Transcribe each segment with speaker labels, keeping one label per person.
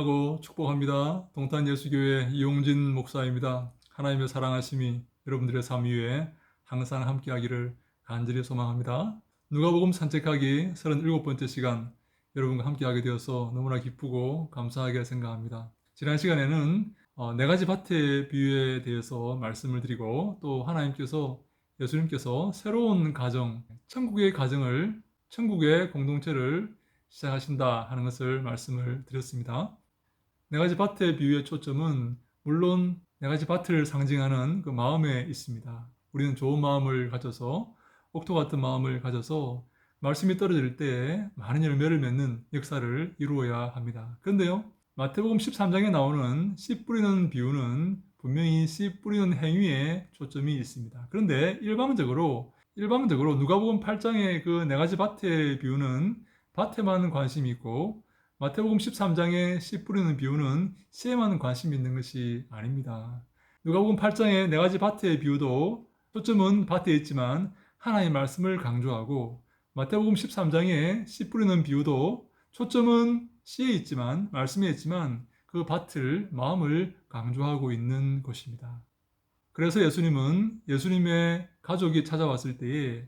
Speaker 1: 환영하고 축복합니다. 동탄예수교회 이용진 목사입니다. 하나님의 사랑하심이 여러분들의 삶 위에 항상 함께하기를 간절히 소망합니다. 누가복음 산책하기 37번째 시간 여러분과 함께하게 되어서 너무나 기쁘고 감사하게 생각합니다. 지난 시간에는 네 가지 밭의 비유에 대해서 말씀을 드리고 또 예수님께서 새로운 가정, 천국의 공동체를 시작하신다 하는 것을 말씀을 드렸습니다. 네 가지 밭의 비유의 초점은 물론 네 가지 밭을 상징하는 그 마음에 있습니다. 우리는 좋은 마음을 가져서 옥토 같은 마음을 가져서 말씀이 떨어질 때 많은 열매를 맺는 역사를 이루어야 합니다. 그런데요, 마태복음 13장에 나오는 씨 뿌리는 비유는 분명히 씨 뿌리는 행위에 초점이 있습니다. 그런데 일방적으로 누가복음 8장의 그 네 가지 밭의 비유는 밭에만 관심이 있고 마태복음 13장의 씨 뿌리는 비유는 씨에만 관심이 있는 것이 아닙니다. 누가복음 8장의 네 가지 밭의 비유도 초점은 밭에 있지만 하나님의 말씀을 강조하고 마태복음 13장의 씨 뿌리는 비유도 초점은 씨에 있지만 말씀에 있지만 그 밭을 마음을 강조하고 있는 것입니다. 그래서 예수님은 예수님의 가족이 찾아왔을 때에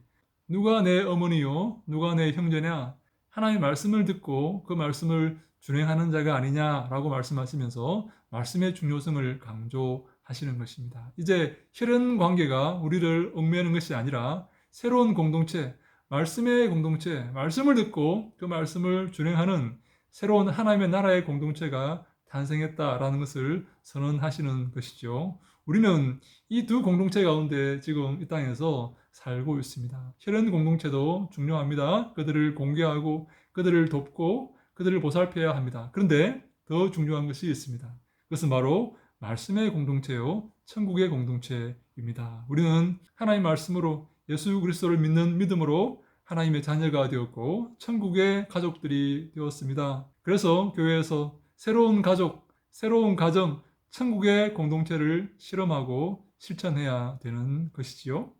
Speaker 1: 누가 내 어머니요 누가 내 형제냐 하나님의 말씀을 듣고 그 말씀을 준행하는 자가 아니냐라고 말씀하시면서 말씀의 중요성을 강조하시는 것입니다. 이제 혈연 관계가 우리를 얽매는 것이 아니라 새로운 공동체, 말씀의 공동체, 말씀을 듣고 그 말씀을 준행하는 새로운 하나님의 나라의 공동체가 탄생했다라는 것을 선언하시는 것이죠. 우리는 이 두 공동체 가운데 지금 이 땅에서 살고 있습니다. 혈연 공동체도 중요합니다. 그들을 공개하고 그들을 돕고 그들을 보살펴야 합니다. 그런데 더 중요한 것이 있습니다. 그것은 바로 말씀의 공동체요, 천국의 공동체입니다. 우리는 하나님의 말씀으로 예수 그리스도를 믿는 믿음으로 하나님의 자녀가 되었고 천국의 가족들이 되었습니다. 그래서 교회에서 새로운 가족, 새로운 가정, 천국의 공동체를 실험하고 실천해야 되는 것이지요.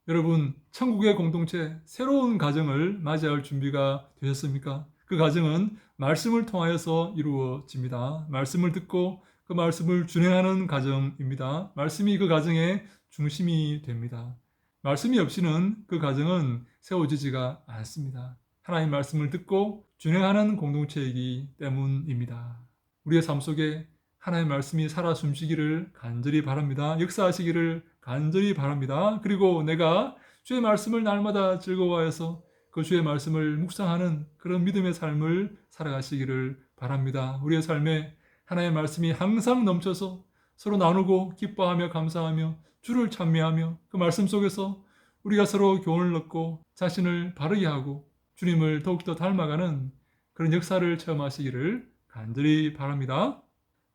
Speaker 1: 여러분, 천국의 공동체, 새로운 가정을 맞이할 준비가 되셨습니까? 그 가정은 말씀을 통하여서 이루어집니다. 말씀을 듣고 그 말씀을 준행하는 가정입니다. 말씀이 그 가정의 중심이 됩니다. 말씀이 없이는 그 가정은 세워지지가 않습니다. 하나님 말씀을 듣고 준행하는 공동체이기 때문입니다. 우리의 삶 속에 하나님의 말씀이 살아 숨쉬기를 간절히 바랍니다. 역사하시기를 간절히 바랍니다. 그리고 내가 주의 말씀을 날마다 즐거워해서 그 주의 말씀을 묵상하는 그런 믿음의 삶을 살아가시기를 바랍니다. 우리의 삶에 하나님의 말씀이 항상 넘쳐서 서로 나누고 기뻐하며 감사하며 주를 찬미하며 그 말씀 속에서 우리가 서로 교훈을 얻고 자신을 바르게 하고 주님을 더욱더 닮아가는 그런 역사를 체험하시기를 간절히 바랍니다.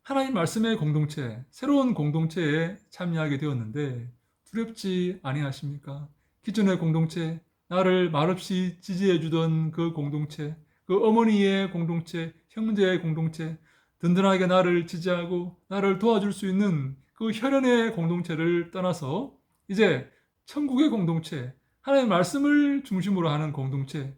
Speaker 1: 하나님 말씀의 공동체, 새로운 공동체에 참여하게 되었는데 두렵지 아니하십니까? 기존의 공동체, 나를 말없이 지지해 주던 그 공동체, 그 어머니의 공동체, 형제의 공동체, 든든하게 나를 지지하고 나를 도와줄 수 있는 그 혈연의 공동체를 떠나서 이제 천국의 공동체, 하나님의 말씀을 중심으로 하는 공동체,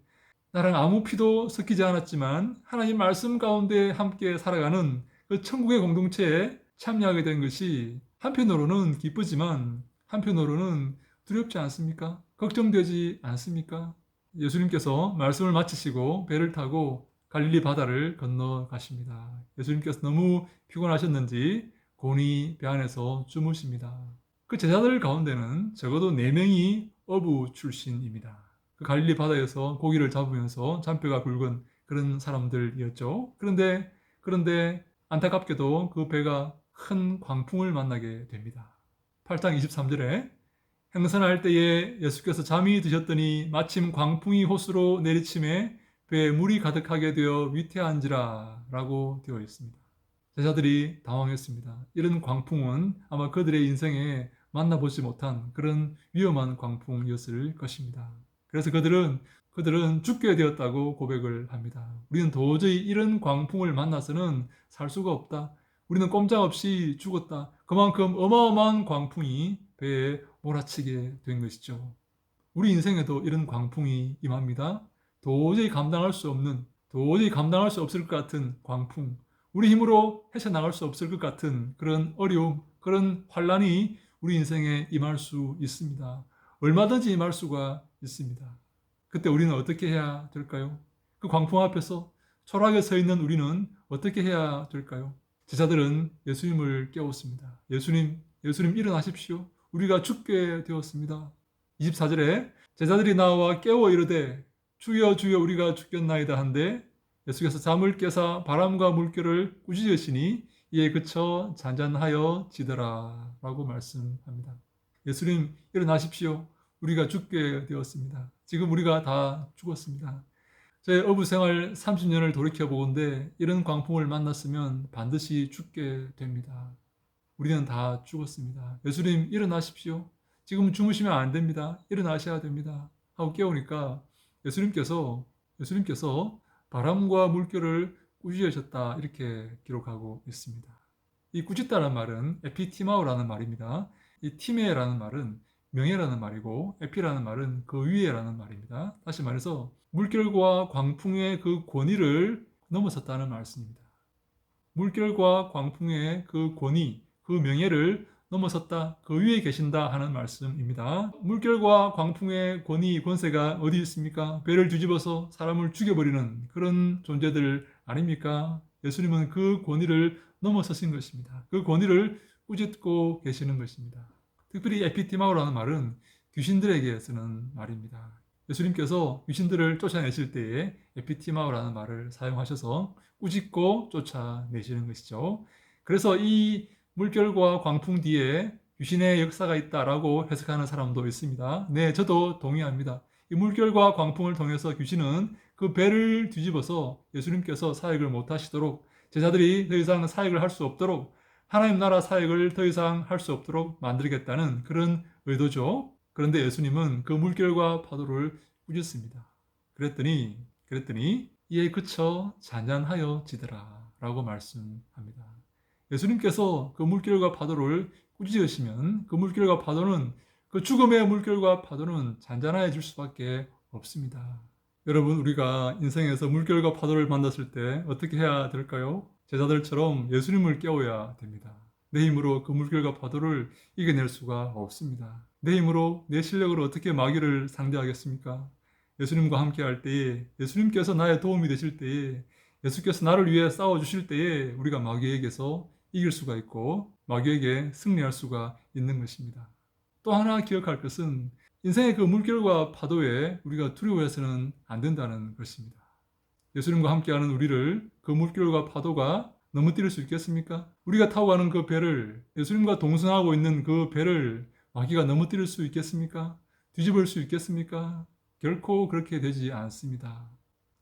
Speaker 1: 나랑 아무 피도 섞이지 않았지만 하나님 말씀 가운데 함께 살아가는 그 천국의 공동체에 참여하게 된 것이 한편으로는 기쁘지만 한편으로는 두렵지 않습니까? 걱정되지 않습니까? 예수님께서 말씀을 마치시고 배를 타고 갈릴리 바다를 건너가십니다. 예수님께서 너무 피곤하셨는지 곤히 배 안에서 주무십니다. 그 제자들 가운데는 적어도 4명이 어부 출신입니다. 그 갈릴리 바다에서 고기를 잡으면서 잔뼈가 굵은 그런 사람들이었죠. 그런데 안타깝게도 그 배가 큰 광풍을 만나게 됩니다. 8장 23절에 행선할 때에 예수께서 잠이 드셨더니 마침 광풍이 호수로 내리침에 배에 물이 가득하게 되어 위태한지라 라고 되어 있습니다. 제자들이 당황했습니다. 이런 광풍은 아마 그들의 인생에 만나보지 못한 그런 위험한 광풍이었을 것입니다. 그래서 그들은 죽게 되었다고 고백을 합니다. 우리는 도저히 이런 광풍을 만나서는 살 수가 없다. 우리는 꼼짝없이 죽었다. 그만큼 어마어마한 광풍이 배에 몰아치게 된 것이죠. 우리 인생에도 이런 광풍이 임합니다. 도저히 감당할 수 없을 것 같은 광풍. 우리 힘으로 헤쳐나갈 수 없을 것 같은 그런 어려움, 그런 환란이 우리 인생에 임할 수 있습니다. 얼마든지 임할 수가 있습니다. 그때 우리는 어떻게 해야 될까요? 그 광풍 앞에서 초라하게 서 있는 우리는 어떻게 해야 될까요? 제자들은 예수님을 깨웠습니다. 예수님 일어나십시오. 우리가 죽게 되었습니다. 24절에 제자들이 나와 깨워 이르되 주여 주여 우리가 죽겠나이다 한데 예수께서 잠을 깨사 바람과 물결을 꾸짖으시니 이에 그쳐 잔잔하여 지더라 라고 말씀합니다. 예수님 일어나십시오. 우리가 죽게 되었습니다. 지금 우리가 다 죽었습니다. 제 어부 생활 30년을 돌이켜보건대 이런 광풍을 만났으면 반드시 죽게 됩니다. 우리는 다 죽었습니다. 예수님 일어나십시오. 지금 주무시면 안 됩니다. 일어나셔야 됩니다. 하고 깨우니까 예수님께서 바람과 물결을 꾸짖으셨다 이렇게 기록하고 있습니다. 이 꾸짖다라는 말은 에피티마오라는 말입니다. 이 티메라는 말은 명예라는 말이고 에피라는 말은 그 위에라는 말입니다. 다시 말해서 물결과 광풍의 그 권위를 넘어섰다는 말씀입니다. 물결과 광풍의 그 권위, 그 명예를 넘어섰다, 그 위에 계신다 하는 말씀입니다. 물결과 광풍의 권위, 권세가 어디 있습니까? 배를 뒤집어서 사람을 죽여버리는 그런 존재들 아닙니까? 예수님은 그 권위를 넘어서신 것입니다. 그 권위를 꾸짖고 계시는 것입니다. 특별히 에피티마오라는 말은 귀신들에게 쓰는 말입니다. 예수님께서 귀신들을 쫓아내실 때에 에피티마오라는 말을 사용하셔서 꾸짖고 쫓아내시는 것이죠. 그래서 이 물결과 광풍 뒤에 귀신의 역사가 있다라고 해석하는 사람도 있습니다. 네, 저도 동의합니다. 이 물결과 광풍을 통해서 귀신은 그 배를 뒤집어서 예수님께서 사역을 못하시도록, 제자들이 더 이상 사역을 할 수 없도록, 하나님 나라 사역을 더 이상 할 수 없도록 만들겠다는 그런 의도죠. 그런데 예수님은 그 물결과 파도를 꾸짖습니다. 그랬더니 이에 그쳐 잔잔하여 지더라 라고 말씀합니다. 예수님께서 그 물결과 파도를 꾸짖으시면 그 물결과 파도는, 그 죽음의 물결과 파도는 잔잔해질 수밖에 없습니다. 여러분, 우리가 인생에서 물결과 파도를 만났을 때 어떻게 해야 될까요? 제자들처럼 예수님을 깨워야 됩니다. 내 힘으로 그 물결과 파도를 이겨낼 수가 없습니다. 내 힘으로, 내 실력으로 어떻게 마귀를 상대하겠습니까? 예수님과 함께 할 때에, 예수님께서 나의 도움이 되실 때에, 예수께서 나를 위해 싸워주실 때에 우리가 마귀에게서 이길 수가 있고 마귀에게 승리할 수가 있는 것입니다. 또 하나 기억할 것은 인생의 그 물결과 파도에 우리가 두려워해서는 안 된다는 것입니다. 예수님과 함께하는 우리를 그 물결과 파도가 넘어뜨릴 수 있겠습니까? 우리가 타고 가는 그 배를, 예수님과 동승하고 있는 그 배를 마귀가 넘어뜨릴 수 있겠습니까? 뒤집을 수 있겠습니까? 결코 그렇게 되지 않습니다.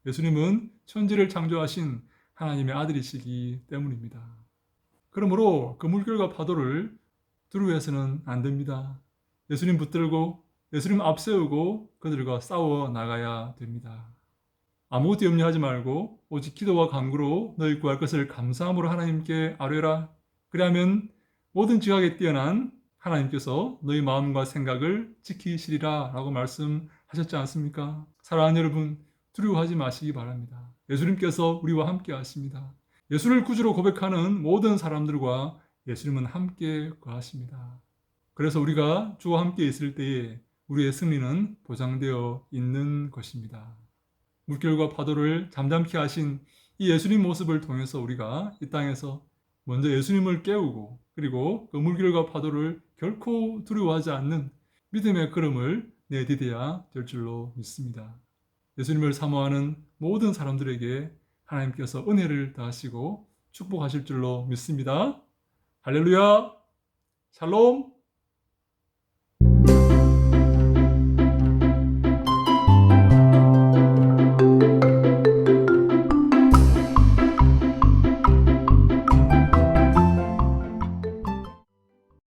Speaker 1: 예수님은 천지를 창조하신 하나님의 아들이시기 때문입니다. 그러므로 그 물결과 파도를 두려워해서는 안 됩니다. 예수님 붙들고 예수님 앞세우고 그들과 싸워 나가야 됩니다. 아무것도 염려하지 말고 오직 기도와 간구로 너희 구할 것을 감사함으로 하나님께 아뢰라. 그리하면 모든 지각에 뛰어난 하나님께서 너희 마음과 생각을 지키시리라 라고 말씀하셨지 않습니까? 사랑하는 여러분, 두려워하지 마시기 바랍니다. 예수님께서 우리와 함께 하십니다. 예수를 구주로 고백하는 모든 사람들과 예수님은 함께 거하십니다. 그래서 우리가 주와 함께 있을 때에 우리의 승리는 보장되어 있는 것입니다. 물결과 파도를 잠잠케 하신 이 예수님 모습을 통해서 우리가 이 땅에서 먼저 예수님을 깨우고 그리고 그 물결과 파도를 결코 두려워하지 않는 믿음의 걸음을 내디뎌야 될 줄로 믿습니다. 예수님을 사모하는 모든 사람들에게 하나님께서 은혜를 더하시고 축복하실 줄로 믿습니다. 할렐루야! 샬롬!